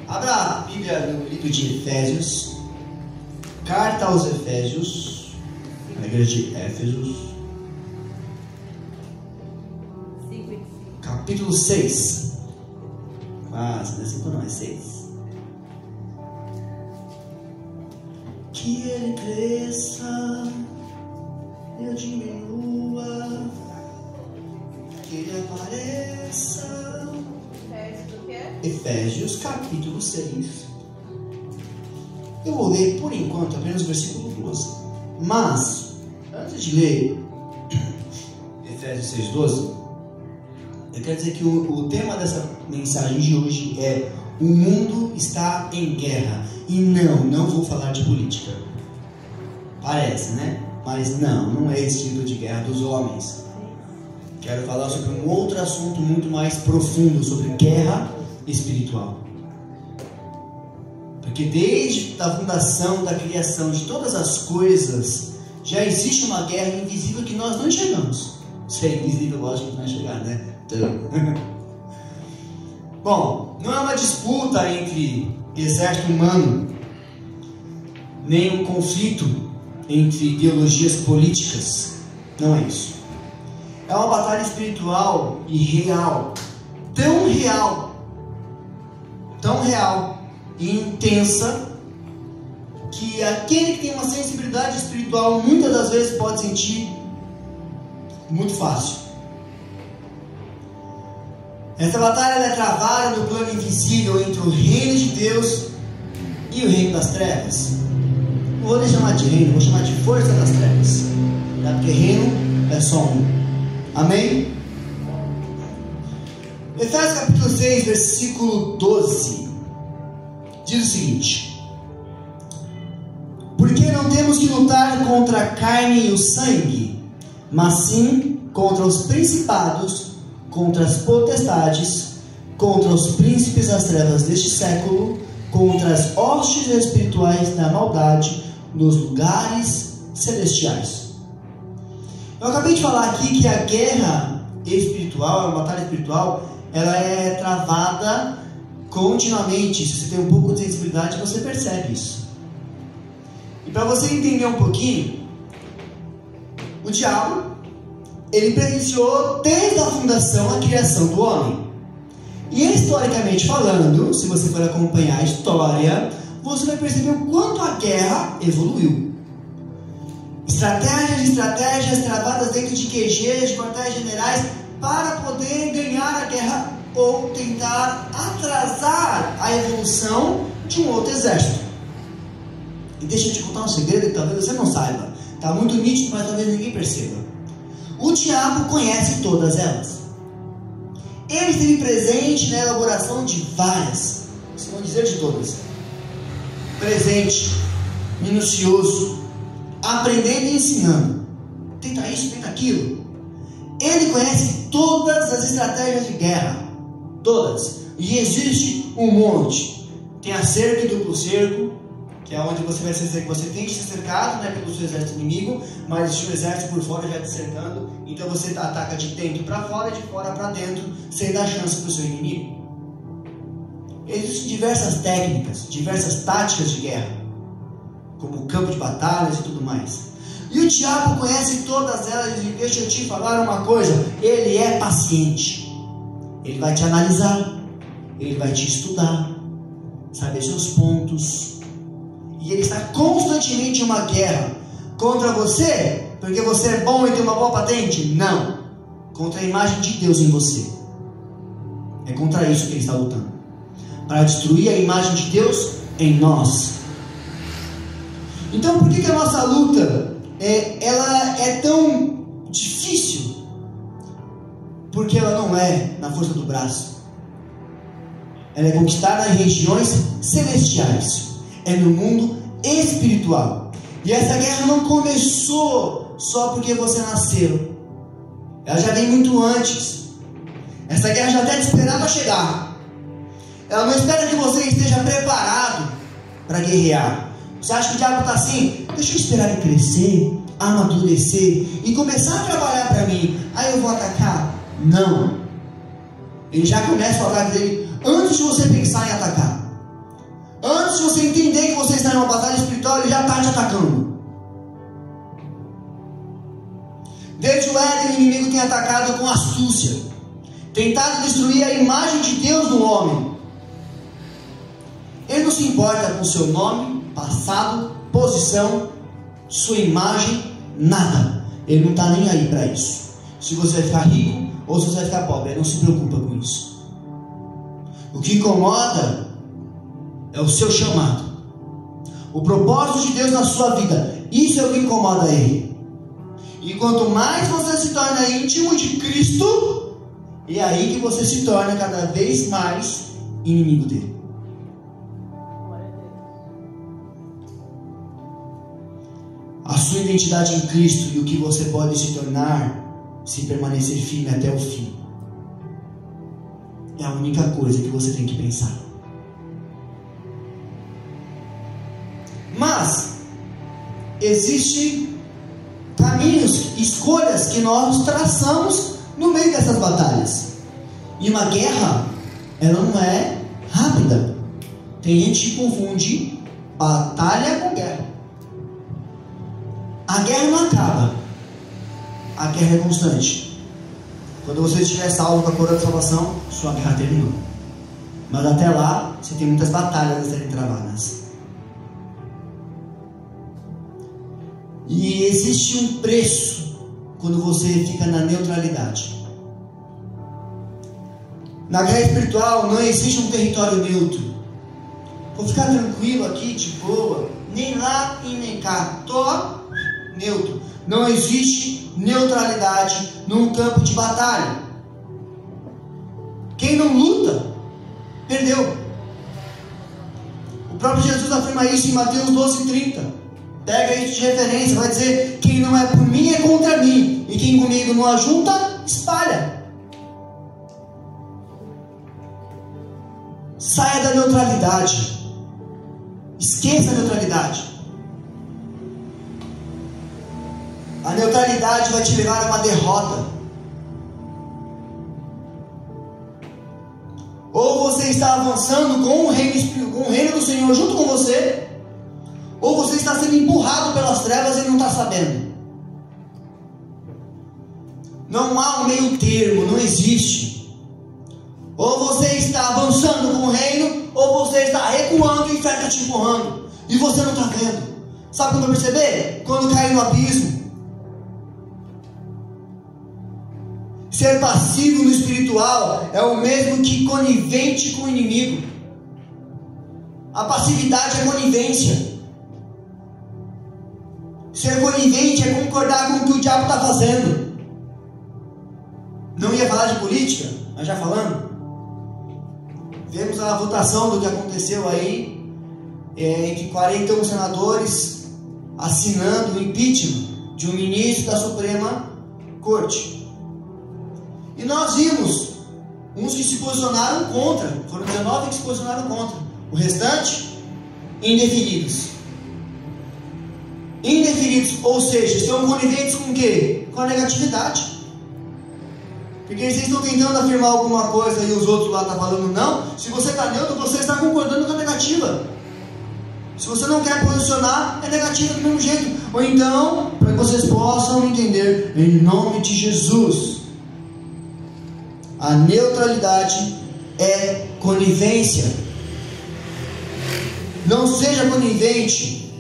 Abra a Bíblia no livro de Efésios, carta aos Efésios, na igreja de Éfesos, capítulo 6. Quase, não é 5 não, é 6. Que ele cresça, eu diminua, que ele apareça. Efésios capítulo 6. Eu vou ler por enquanto apenas o versículo 12. Mas, antes de ler Efésios 6:12, eu quero dizer que o tema dessa mensagem de hoje é: o mundo está em guerra. E não vou falar de política. Parece, né? Mas não é esse tipo de guerra dos homens. Quero falar sobre um outro assunto muito mais profundo, sobre guerra espiritual. Porque desde a fundação, da criação de todas as coisas, já existe uma guerra invisível que nós não enxergamos. Se é invisível, lógico que não vai chegar, né? Bom, não é uma disputa entre exército humano, nem um conflito entre ideologias políticas. Não é isso. É uma batalha espiritual e real. Tão real e intensa, que aquele que tem uma sensibilidade espiritual muitas das vezes pode sentir muito fácil. Essa batalha é travada no plano invisível entre o reino de Deus e o reino das trevas. Não vou nem chamar de reino, vou chamar de força das trevas, porque reino é só um. Amém? Efésios capítulo 6, versículo 12 diz o seguinte: porque não temos que lutar contra a carne e o sangue, mas sim contra os principados, contra as potestades, contra os príncipes das trevas deste século, contra as hostes espirituais da maldade nos lugares celestiais. Eu acabei de falar aqui que a guerra espiritual, a batalha espiritual, ela é travada continuamente. Se você tem um pouco de sensibilidade, você percebe isso. E para você entender um pouquinho, o diabo, ele presenciou desde a fundação a criação do homem. E historicamente falando, se você for acompanhar a história, você vai perceber o quanto a guerra evoluiu. Estratégias travadas dentro de QGs, de quartéis generais, para poder ganhar a guerra ou tentar atrasar a evolução de um outro exército. E deixa eu te contar um segredo que talvez você não saiba. Está muito nítido, mas talvez ninguém perceba. O diabo conhece todas elas. Ele esteve presente na elaboração de várias, se não dizer de todas. Presente, minucioso, aprendendo e ensinando. Tenta isso, tenta aquilo. Ele conhece todas as estratégias de guerra. Todas. E existe um monte. Tem a cerca e duplo cerco, que é onde você vai ser, você tem que ser cercado, né, pelo seu exército inimigo, mas existe o exército por fora já te cercando. Então você ataca de dentro para fora e de fora para dentro, sem dar chance para o seu inimigo. Existem diversas técnicas, diversas táticas de guerra, como o campo de batalhas e tudo mais. E o diabo conhece todas elas. E deixa eu te falar uma coisa: ele é paciente. Ele vai te analisar, ele vai te estudar, saber seus pontos. E ele está constantemente em uma guerra contra você, porque você é bom e tem uma boa patente? Não. Contra a imagem de Deus em você. É contra isso que ele está lutando, para destruir a imagem de Deus em nós. Então, por que a nossa luta ela é tão difícil? Porque ela não é na força do braço. Ela é conquistada em regiões celestiais. É no mundo espiritual. E essa guerra não começou só porque você nasceu. Ela já vem muito antes. Essa guerra já está te esperando a chegar. Ela não espera que você esteja preparado para guerrear. Você acha que o diabo está assim? Deixa eu esperar ele crescer, amadurecer e começar a trabalhar para mim. Aí eu vou atacar? Não. Ele já começa o ataque dele antes de você pensar em atacar. já está te atacando. Desde o Éden, o inimigo tem atacado com astúcia, tentado destruir a imagem de Deus no homem. Ele não se importa com seu nome, passado, posição, sua imagem, nada. Ele não está nem aí para isso. Se você vai ficar rico ou se você vai ficar pobre, ele não se preocupa com isso. O que incomoda é o seu chamado, o propósito de Deus na sua vida. Isso é o que incomoda ele. E quanto mais você se torna íntimo de Cristo, é aí que você se torna cada vez mais inimigo dele. A sua identidade em Cristo e o que você pode se tornar se permanecer firme até o fim é a única coisa que você tem que pensar. Mas existem caminhos, escolhas que nós traçamos no meio dessas batalhas. E uma guerra, ela não é rápida. Tem gente que confunde batalha com guerra. A guerra não acaba. A guerra é constante. Quando você estiver salvo com a coroa da salvação, sua guerra terminou. Mas até lá, você tem muitas batalhas a serem travadas. E existe um preço quando você fica na neutralidade. Na guerra espiritual não existe um território neutro. Vou ficar tranquilo aqui, de boa, nem lá e nem cá, tô neutro. Não existe neutralidade num campo de batalha. Quem não luta, perdeu. O próprio Jesus afirma isso em Mateus 12:30. Pega isso de referência, vai dizer: quem não é por mim é contra mim, e quem comigo não ajunta, espalha. Saia da neutralidade. Esqueça a neutralidade. A neutralidade vai te levar a uma derrota. Ou você está avançando com o reino do Senhor junto com você, ou você está sendo empurrado pelas trevas e não está sabendo. Não há um meio termo, não existe. Ou você está avançando com o reino, ou você está recuando e o inferno está te empurrando, e você não está vendo. Sabe quando eu perceber? Quando cair no abismo. Ser passivo no espiritual é o mesmo que conivente com o inimigo. A passividade é conivência. Ser conivente é concordar com o que o diabo está fazendo. Não ia falar de política, mas já falando. Vemos a votação do que aconteceu aí, entre 41 senadores assinando o impeachment de um ministro da Suprema Corte. E nós vimos uns que se posicionaram contra, foram 19 que se posicionaram contra, o restante, indefinidos. Indefinidos, ou seja, estão coniventes com o quê? Com a negatividade. Porque vocês estão tentando afirmar alguma coisa e os outros lá estão falando não. Se você está neutro, você está concordando com a negativa. Se você não quer posicionar, é negativa do mesmo jeito. Ou então, para que vocês possam entender, em nome de Jesus, a neutralidade é conivência. Não seja conivente.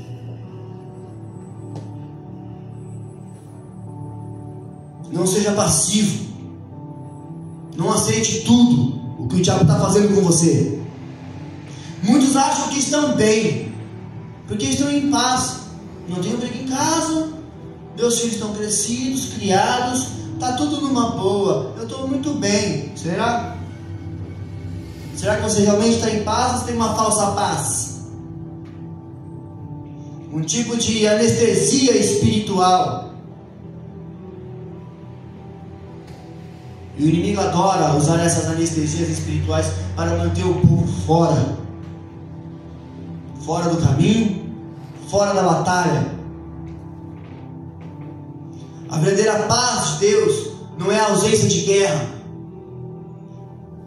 Não seja passivo. Não aceite tudo o que o diabo está fazendo com você. Muitos acham que estão bem, porque estão em paz. Não tenho briga em casa, meus filhos estão crescidos, criados, está tudo numa boa, eu estou muito bem. Será? Será que você realmente está em paz ou você tem uma falsa paz? Um tipo de anestesia espiritual. E o inimigo adora usar essas anestesias espirituais para manter o povo fora. Fora do caminho, fora da batalha. A verdadeira paz de Deus não é a ausência de guerra.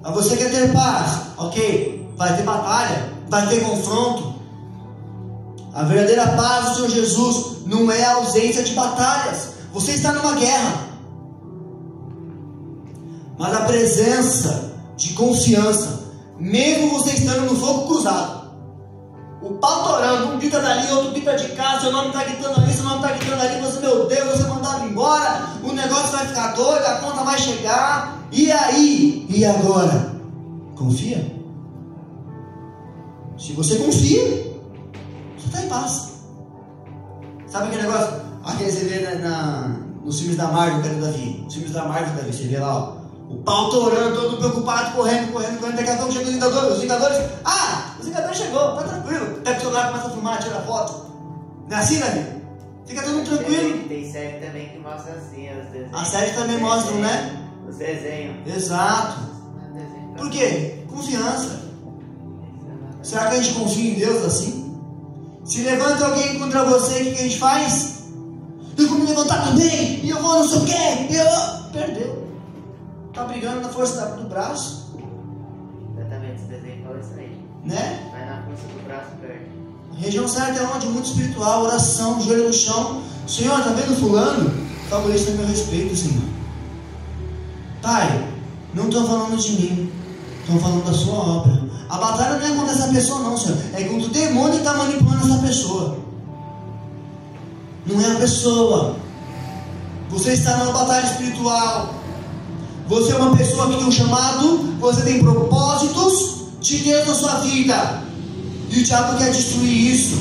Mas você quer ter paz, ok? Vai ter batalha, vai ter confronto. A verdadeira paz do Senhor Jesus não é a ausência de batalhas. Você está numa guerra, mas a presença de confiança, mesmo você estando no fogo cruzado, o pau torando, um grita dali, outro grita de cá, seu nome está gritando ali, seu nome está gritando ali, você, meu Deus, você mandado embora, o negócio vai ficar doido, a conta vai chegar, e aí? E agora? Confia? Se você confia, você está em paz. Sabe aquele negócio? Aquele você vê nos filmes da Marvel, cadê o Davi? Os filmes da Marvel, Davi, você vê lá, ó, o pau torando, todo preocupado, correndo, daqui a pouco chega os Vingadores, os Vingadores chegou, tá tranquilo, até que o celular começa a filmar, tira foto. Não é assim, Davi? Fica todo mundo tranquilo. Tem série também que mostra assim, os desenhos. As séries também mostram, né? Os desenhos. Exato. Por quê? Confiança. Será que a gente confia em Deus assim? Se levanta alguém contra você, o que a gente faz? Eu vou me levantar também, e eu vou não sei o quê, perdeu. Está brigando na força do braço. Exatamente, esse desenho fala isso aí. Né? Vai na força do braço, perde. A região certa é onde? Muito espiritual, oração, joelho no chão. Senhor, está vendo fulano? Fala isso a meu respeito, Senhor. Pai, não estou falando de mim, estou falando da sua obra. A batalha não é contra essa pessoa não, Senhor. É contra o demônio que está manipulando essa pessoa. Não é a pessoa. Você está numa batalha espiritual. Você é uma pessoa que tem um chamado, você tem propósitos de Deus na sua vida, e o diabo quer destruir isso.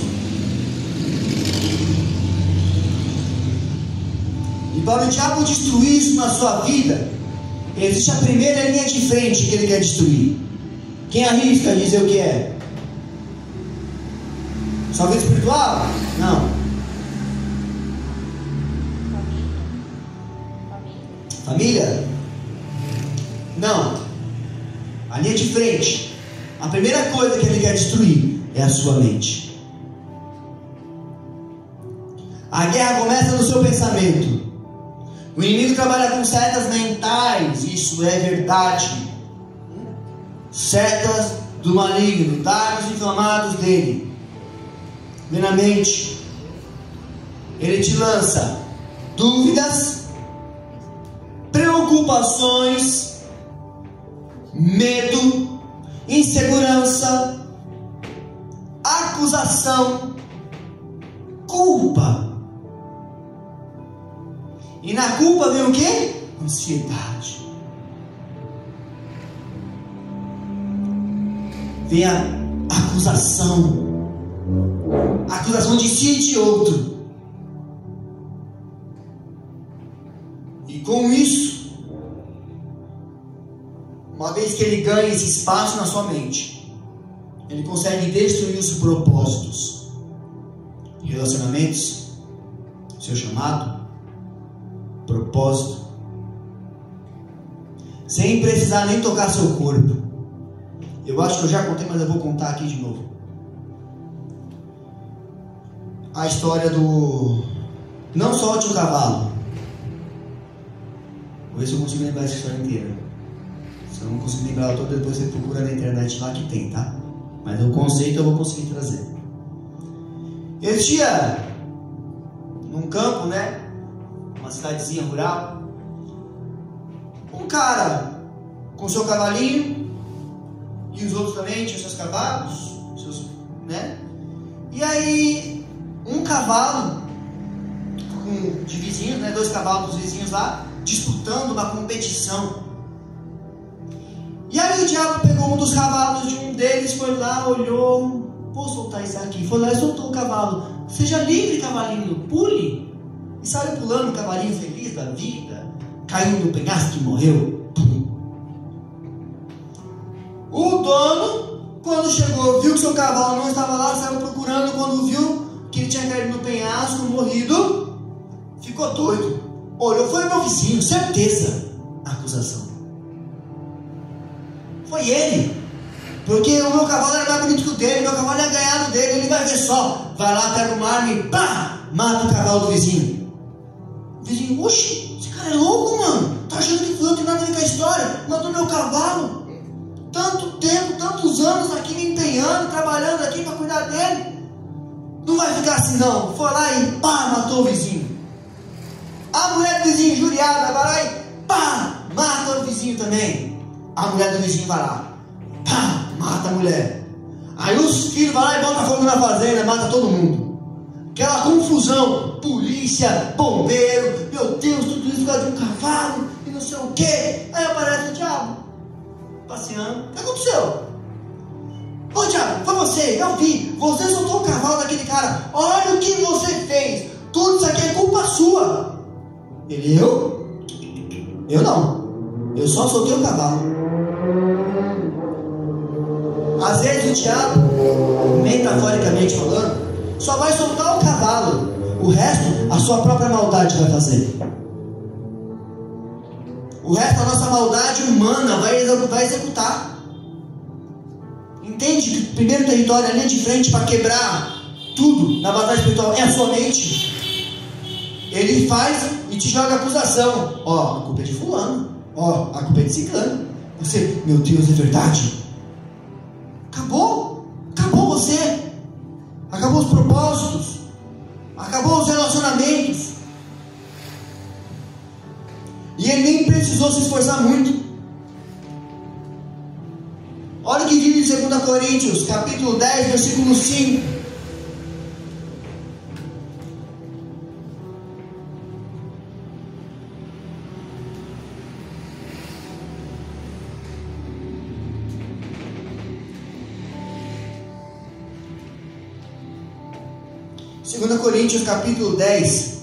E para o diabo destruir isso na sua vida, existe a primeira linha de frente que ele quer destruir. Quem arrisca dizer o que é? Sua vida espiritual? Não. Família? Não. A linha de frente, a primeira coisa que ele quer destruir é a sua mente. A guerra começa no seu pensamento. O inimigo trabalha com setas mentais, isso é verdade. Setas do maligno, dardos inflamados dele. Vem na mente. Ele te lança dúvidas, preocupações, medo, insegurança, acusação, culpa. E na culpa vem o quê? Ansiedade. Vem a acusação. Acusação de si e de outro. E com isso, uma vez que ele ganha esse espaço na sua mente, ele consegue destruir os propósitos, relacionamentos, seu chamado, propósito, sem precisar nem tocar seu corpo. Eu acho que eu já contei, mas eu vou contar aqui de novo. A história do Não Solte o Cavalo. Vou ver se eu consigo lembrar essa história inteira. Se eu não conseguir lembrar toda, depois você procura na internet lá que tem, tá? Mas o conceito eu vou conseguir trazer. Existia num campo, né? Uma cidadezinha rural, um cara com seu cavalinho, e os outros também tinham seus cavalos, né? E aí, um cavalo de vizinhos, né? 2 cavalos dos vizinhos lá, disputando uma competição. E aí o diabo pegou um dos cavalos de um deles, foi lá, olhou, vou soltar isso aqui, foi lá e soltou o cavalo. Seja livre, cavalinho, pule. E saiu pulando o cavalinho feliz da vida, caiu no penhasco e morreu. O dono, quando chegou, viu que seu cavalo não estava lá, saiu procurando. Quando viu que ele tinha caído no penhasco, morrido, ficou doido. Olhou, foi meu vizinho, certeza. Acusação. Foi ele, porque o meu cavalo era mais bonito que o dele, meu cavalo ia ganhar do dele. Ele vai ver só, vai lá, pega uma arma e pá, mata o cavalo do vizinho. O vizinho, oxi, esse cara é louco, mano, tá achando que fulano tem nada a ver com a história, matou meu cavalo, tanto tempo, tantos anos aqui me empenhando, trabalhando aqui para cuidar dele, não vai ficar assim não. Foi lá e pá, matou o vizinho. A mulher do vizinho injuriada vai lá e pá, mata o vizinho também. A mulher do vizinho vai lá, pá, mata a mulher. Aí os filhos vão lá e botam fogo na fazenda, mata todo mundo. Aquela confusão, polícia, bombeiro, meu Deus, tudo isso por causa de um cavalo e não sei o que. Aí aparece o diabo passeando. O que aconteceu? Ô diabo, foi você, eu vi. Você soltou o cavalo daquele cara. Olha o que você fez. Tudo isso aqui é culpa sua. Ele, eu não. Eu só soltei o cavalo. Às vezes o diabo, metaforicamente falando, só vai soltar o cavalo. O resto, a sua própria maldade vai fazer. O resto, a nossa maldade humana vai executar. Entende que o primeiro território, a linha de frente para quebrar tudo na batalha espiritual é a sua mente. Ele faz e te joga acusação. Ó, a culpa é de fulano. Ó, a culpa é de ciclano. Você, meu Deus, é verdade? Acabou. Acabou você. Acabou os propósitos. Acabou os relacionamentos. E ele nem precisou se esforçar muito. Olha o que diz em 2 Coríntios, capítulo 10, versículo 5. Segunda Coríntios capítulo 10,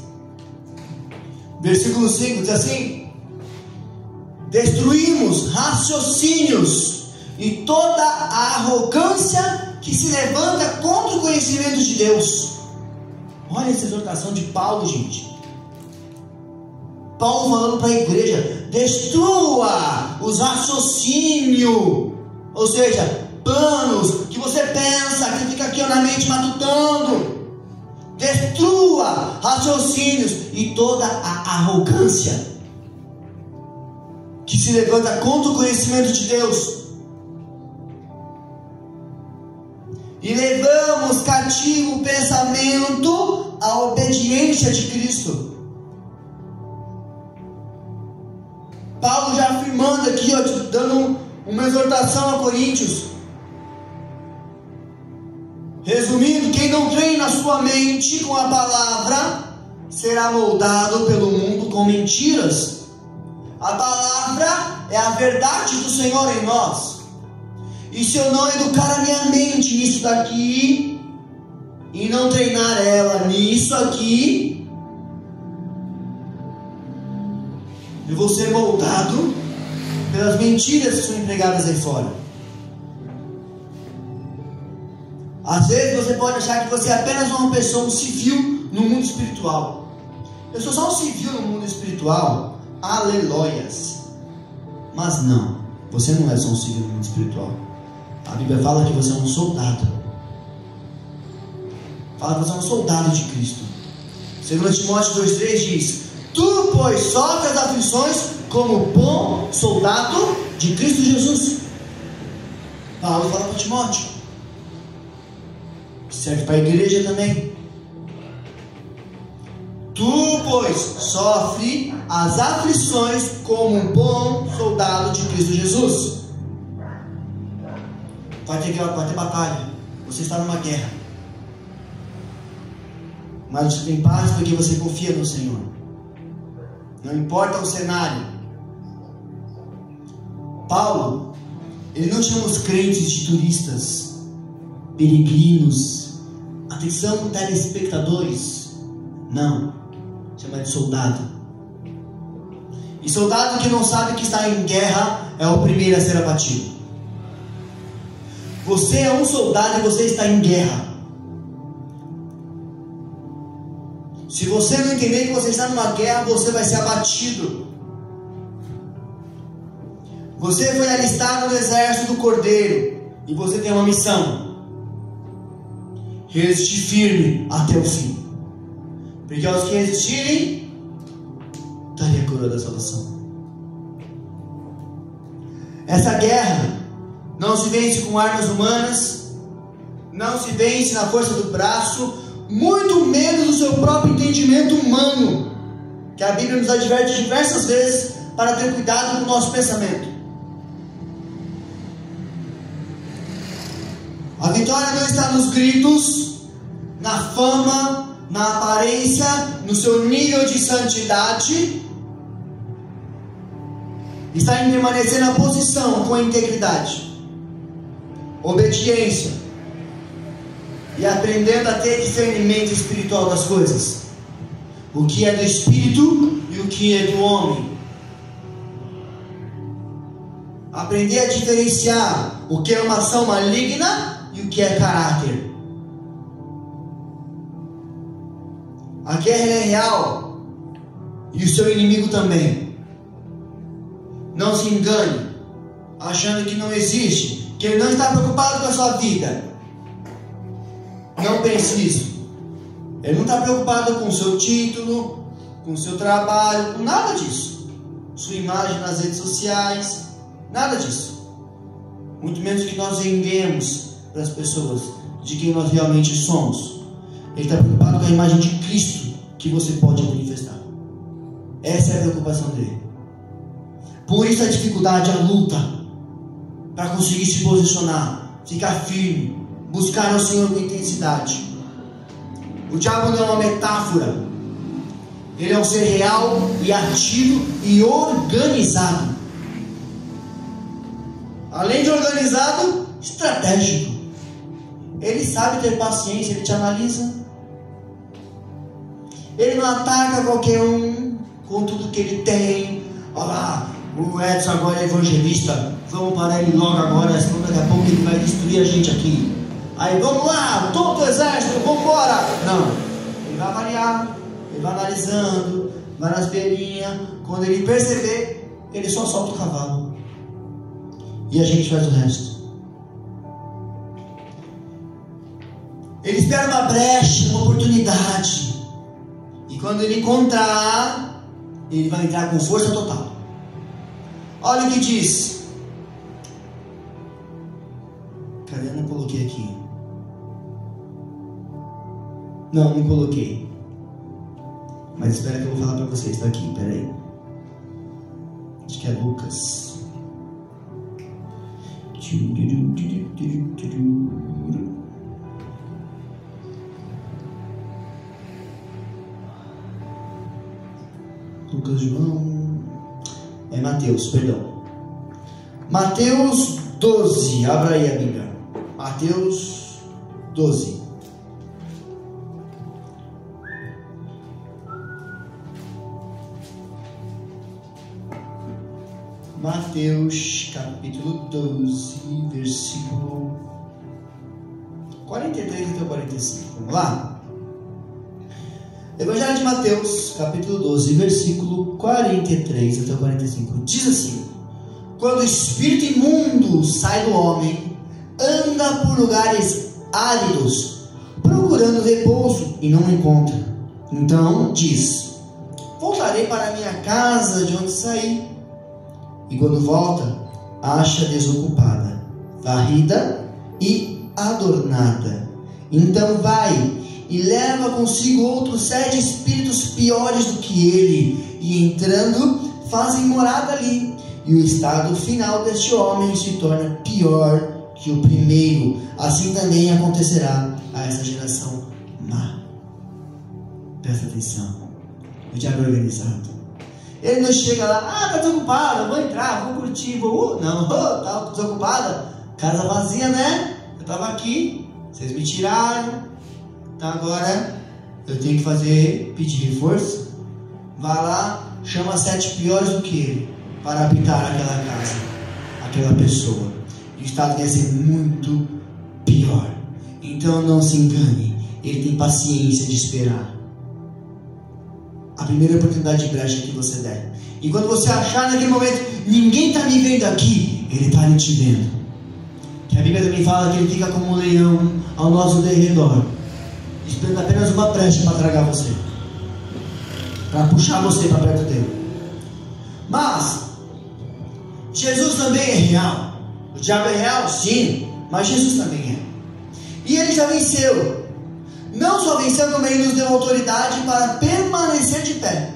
versículo 5, diz assim: destruímos raciocínios e toda a arrogância que se levanta contra o conhecimento de Deus. Olha essa exortação de Paulo, gente. Paulo falando para a igreja: destrua os raciocínios, ou seja, planos que você pensa, que fica aqui na mente matutando. Destrua raciocínios e toda a arrogância que se levanta contra o conhecimento de Deus. E levamos cativo o pensamento à obediência de Cristo. Paulo já afirmando aqui, ó, dando uma exortação a Coríntios. Resumindo, quem não treina a sua mente com a palavra será moldado pelo mundo com mentiras. A palavra é a verdade do Senhor em nós. E se eu não educar a minha mente nisso daqui, e não treinar ela nisso aqui, eu vou ser moldado pelas mentiras que são empregadas aí fora. Às vezes você pode achar que você é apenas uma pessoa, um civil no mundo espiritual. Eu sou só um civil no mundo espiritual. Aleluias. Mas não, você não é só um civil no mundo espiritual. A Bíblia fala que você é um soldado. Fala que você é um soldado de Cristo. 2 Timóteo 2,3 diz: tu, pois, sofre as aflições como bom soldado de Cristo Jesus. Paulo fala para Timóteo. Serve para a igreja também. Tu, pois, sofre as aflições como um bom soldado de Cristo Jesus. Vai ter batalha. Você está numa guerra. Mas você tem paz porque você confia no Senhor. Não importa o cenário. Paulo, ele não chama os crentes de turistas, peregrinos. Atenção, telespectadores. Não, chama de soldado. E soldado que não sabe que está em guerra é o primeiro a ser abatido. Você é um soldado e você está em guerra. Se você não entender que você está numa guerra, você vai ser abatido. Você foi alistado no exército do Cordeiro e você tem uma missão: resistir firme até o fim, porque aos que resistirem darei a coroa da salvação. Essa guerra não se vence com armas humanas, não se vence na força do braço, muito menos do seu próprio entendimento humano, que a Bíblia nos adverte diversas vezes para ter cuidado com o nosso pensamento. A vitória não está nos gritos, na fama, na aparência, no seu nível de santidade. Está em permanecer na posição com integridade, obediência e aprendendo a ter discernimento espiritual das coisas. O que é do espírito e o que é do homem. Aprender a diferenciar o que é uma ação maligna e o que é caráter. A guerra é real e o seu inimigo também. Não se engane, achando que não existe, que ele não está preocupado com a sua vida. Não pense isso. Ele não está preocupado com o seu título, com o seu trabalho, com nada disso. Sua imagem nas redes sociais, nada disso. Muito menos que nós vendemos para as pessoas de quem nós realmente somos. Ele está preocupado com a imagem de Cristo que você pode manifestar. Essa é a preocupação dele. Por isso a dificuldade, a luta, para conseguir se posicionar, ficar firme, buscar ao Senhor com intensidade. O diabo não é uma metáfora. Ele é um ser real e ativo e organizado. Além de organizado, estratégico. Ele sabe ter paciência, ele te analisa. Ele não ataca qualquer um com tudo que ele tem. Olha lá, o Edson agora é evangelista, vamos parar ele logo agora, senão daqui a pouco ele vai destruir a gente aqui. Aí vamos lá, todo o exército, vamos embora. Não, ele vai avaliar, ele vai analisando, vai nas beirinhas. Quando ele perceber, ele só solta o cavalo e a gente faz o resto. Ele espera uma brecha, uma oportunidade, e quando ele encontrar, ele vai entrar com força total. Olha o que diz. Cadê? Eu não coloquei aqui. Não coloquei. Mas espera que eu vou falar para vocês. Está aqui, peraí. Acho que é Lucas. Lucas, João. É Mateus, perdão. Mateus 12. Abra aí a Bíblia. Mateus 12. Mateus capítulo 12, versículo 43 até o 45. Vamos lá? Evangelho de Mateus, capítulo 12, versículo 43 até o 45. Diz assim: quando o espírito imundo sai do homem, anda por lugares áridos, procurando repouso e não encontra. Então diz: voltarei para a minha casa de onde saí. E quando volta, acha desocupada, varrida e adornada. Então vai e leva consigo outros 7 espíritos piores do que ele, e entrando, fazem morada ali. E o estado final deste homem se torna pior que o primeiro. Assim também acontecerá a essa geração má. Presta atenção. O diabo é organizado. Ele não chega lá, tá desocupado, vou entrar, vou curtir, vou... Não, tá desocupada, casa vazia, né? Eu tava aqui, vocês me tiraram, então agora eu tenho que pedir reforço. Vai lá, chama 7 piores do que ele para habitar aquela casa, aquela pessoa. E o estado vai ser muito pior. Então não se engane, ele tem paciência de esperar a primeira oportunidade de brecha que você der. E quando você achar naquele momento, ninguém está me vendo aqui, ele está ali te vendo. Que a Bíblia também fala que ele fica como um leão ao nosso derredor, esperando apenas uma brecha para tragar você, para puxar você para perto dele. Mas Jesus também é real. O diabo é real, sim, mas Jesus também é. E ele já venceu. Não só venceu, também nos deu autoridade para permanecer de pé,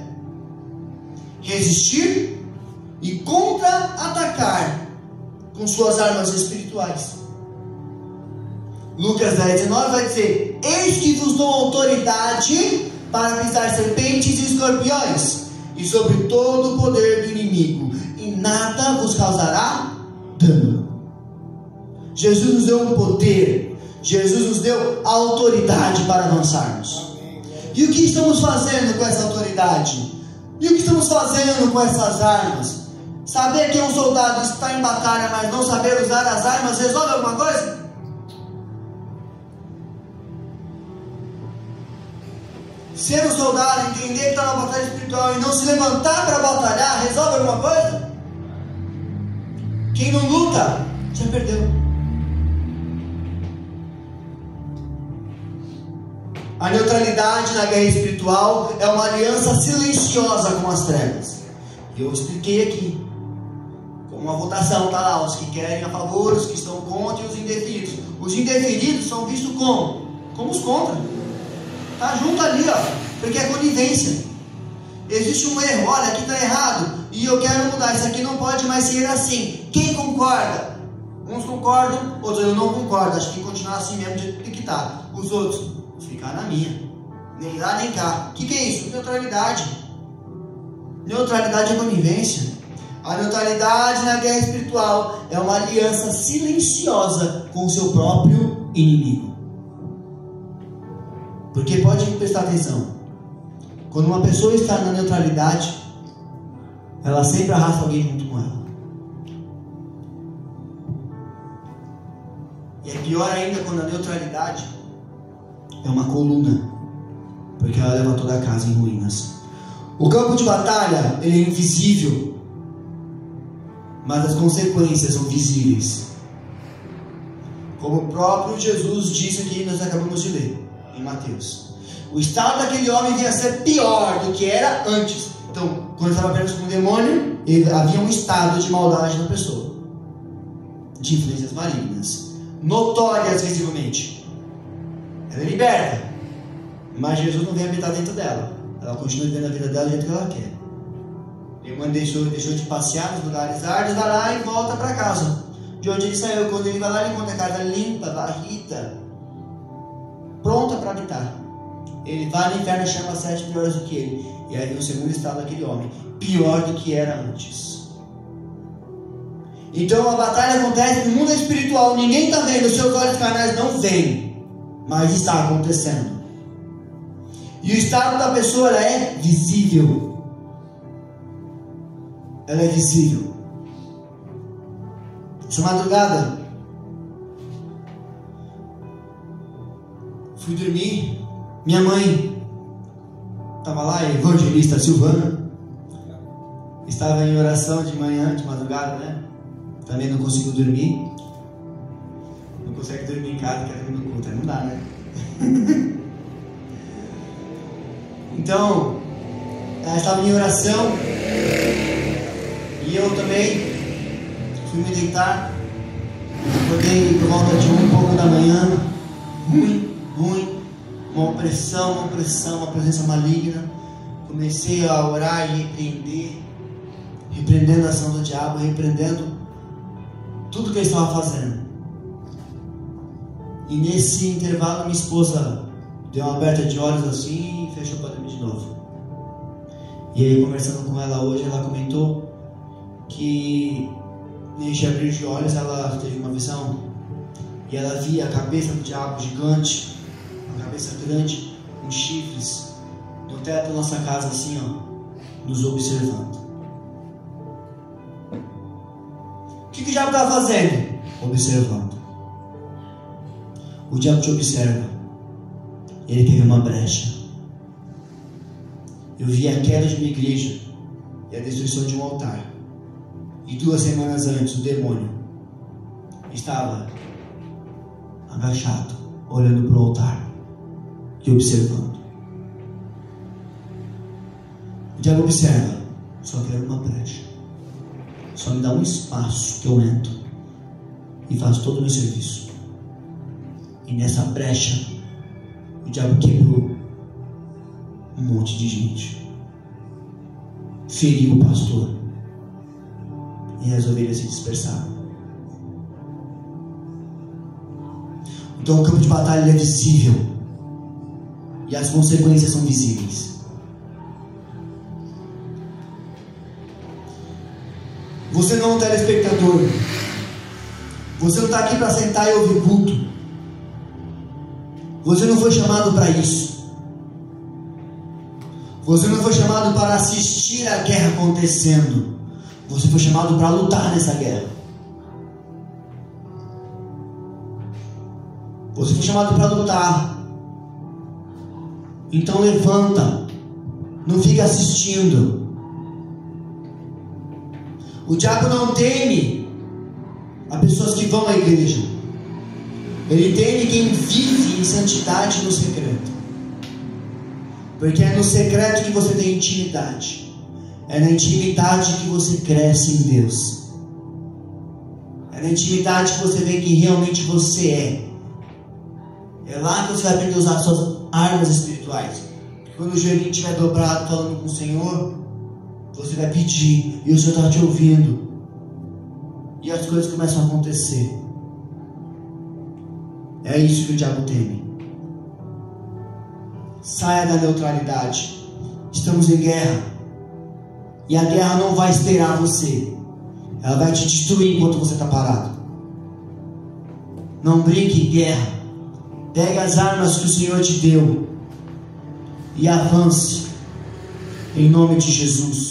resistir e contra-atacar com suas armas espirituais. Lucas 10:19 vai dizer: eis que vos dou autoridade para pisar serpentes e escorpiões, e sobre todo o poder do inimigo, e nada vos causará dano. Jesus nos deu um poder, Jesus nos deu a autoridade para avançarmos. E o que estamos fazendo com essa autoridade? E o que estamos fazendo com essas armas? Saber que um soldado está em batalha, mas não saber usar as armas, resolve alguma coisa? Ser um soldado, entender que está na batalha espiritual e não se levantar para batalhar, resolve alguma coisa? Quem não luta, já perdeu. A neutralidade na guerra espiritual é uma aliança silenciosa com as trevas. E eu expliquei aqui. Com uma votação, está lá, os que querem a favor, os que estão contra e os indeferidos. Os indeferidos são vistos como? Como os contra. Está junto ali, ó, porque é conivência. Existe um erro, olha, aqui está errado, e eu quero mudar, isso aqui não pode mais ser assim. Quem concorda? Uns concordam, outros eu não concordo, acho que tem que continuar assim mesmo do jeito que está. Os outros, ficar na minha, nem lá nem cá. O que é isso? Neutralidade. Neutralidade é conivência. A neutralidade na guerra espiritual é uma aliança silenciosa com o seu próprio inimigo. Porque pode prestar atenção, quando uma pessoa está na neutralidade, ela sempre arrasta alguém junto com ela. E é pior ainda quando a neutralidade é uma coluna, porque ela leva toda a casa em ruínas. O campo de batalha, ele é invisível, mas as consequências são visíveis. Como o próprio Jesus disse aqui, nós acabamos de ler em Mateus. O estado daquele homem vinha a ser pior do que era antes. Então, quando estava apenas com o demônio, havia um estado de maldade na pessoa, de influências malignas, notórias visivelmente. Ela é liberta, mas Jesus não vem habitar dentro dela. Ela continua vivendo a vida dela do jeito que ela quer. O demônio deixou de passear nos lugares árduos, vai lá e volta para casa. De onde ele saiu, quando ele vai lá, ele encontra a casa limpa, varrida, pronta para habitar. Ele vai no inferno e chama 7 piores do que ele. E aí o segundo estado daquele homem, pior do que era antes. Então a batalha acontece no mundo espiritual. Ninguém está vendo, os seus olhos carnais não veem, mas está acontecendo. E o estado da pessoa, ela é visível. Ela é visível. Essa madrugada fui dormir. Minha mãe estava lá, a evangelista Silvana, estava em oração de manhã, de madrugada, né? Também não consigo dormir. Não consegue dormir em casa, quer dormir no culto, não dá, né? Então, ela estava em oração e eu também fui me deitar. Acordei por volta de 1h da manhã, ruim. Uma opressão, uma presença maligna. Comecei a orar e repreender, repreendendo a ação do diabo, repreendendo tudo que ele estava fazendo. E nesse intervalo minha esposa deu uma aberta de olhos assim e fechou para dormir de novo. E aí, conversando com ela hoje, ela comentou que neste abrir de olhos ela teve uma visão e ela via a cabeça do diabo gigante, uma cabeça grande, com chifres, no teto da nossa casa assim, ó, nos observando. O que o diabo está fazendo? Observando. O diabo te observa. Ele teve uma brecha. Eu vi a queda de uma igreja e a destruição de um altar. E 2 semanas antes, o demônio estava agachado, olhando para o altar e observando. O diabo observa, só quero uma brecha. Só me dá um espaço que eu entro e faço todo o meu serviço. E nessa brecha, o o diabo quebrou um monte de gente, feriu o pastor e as ovelhas se dispersaram. Então o campo de batalha é visível e as consequências são visíveis. Você não é um telespectador. Você não está aqui para sentar e ouvir culto. Você não foi chamado para isso. Você não foi chamado para assistir a guerra acontecendo. Você foi chamado para lutar nessa guerra. Você foi chamado para lutar. Então levanta. Não fica assistindo. O diabo não teme a pessoas que vão à igreja. Ele teme quem vive em santidade no secreto. Porque é no secreto que você tem intimidade. É na intimidade que você cresce em Deus. É na intimidade que você vê quem realmente você é. É lá que você vai aprender a usar suas armas espirituais. Porque quando o joelhinho estiver dobrado falando com o Senhor, você vai pedir e o Senhor está te ouvindo. E as coisas começam a acontecer. É isso que o diabo teme. Saia da neutralidade. Estamos em guerra. E a guerra não vai esperar você. Ela vai te destruir enquanto você está parado. Não brinque em guerra. Pegue as armas que o Senhor te deu e avance em nome de Jesus.